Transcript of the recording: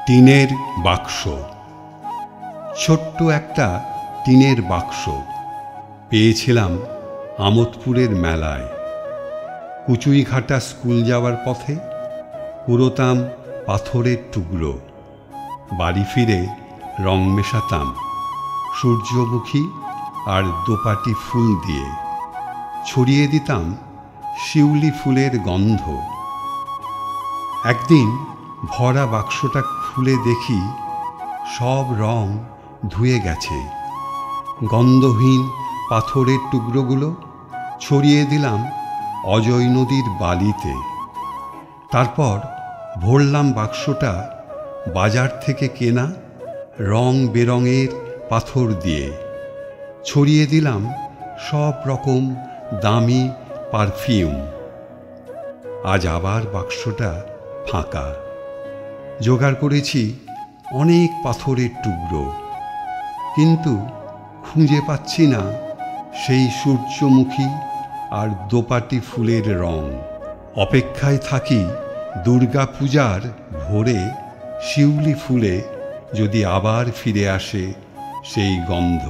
টিনের বাক্স। ছোট্ট একটা টিনের বাক্স পেয়েছিলাম আমোদপুরের মেলায়। কুচুইঘাটা স্কুল যাওয়ার পথে কুড়োতাম পাথরের টুকরো, বাড়ি ফিরে রং মেশাতাম সূর্যমুখী আর দোপাটি ফুল দিয়ে, ছড়িয়ে দিতাম শিউলি ফুলের গন্ধ। একদিন ভরা বাক্সটা খুলে দেখি সব রং ধুয়ে গেছে। গন্ধহীন পাথরের টুকরোগুলো ছড়িয়ে দিলাম অজয় নদীর বালিতে। তারপর ভরলাম বাক্সটা বাজার থেকে কেনা রং বেরঙের পাথর দিয়ে, ছড়িয়ে দিলাম সব রকম দামি পারফিউম। আজ আবার বাক্সটা ফাঁকা। জোগাড় করেছি অনেক পাথরের টুকরো, কিন্তু খুঁজে পাচ্ছি না সেই সূর্যমুখী আর দোপাটি ফুলের রং। অপেক্ষায় থাকি দুর্গা পূজার ভোরে শিউলি ফুলে যদি আবার ফিরে আসে সেই গন্ধ।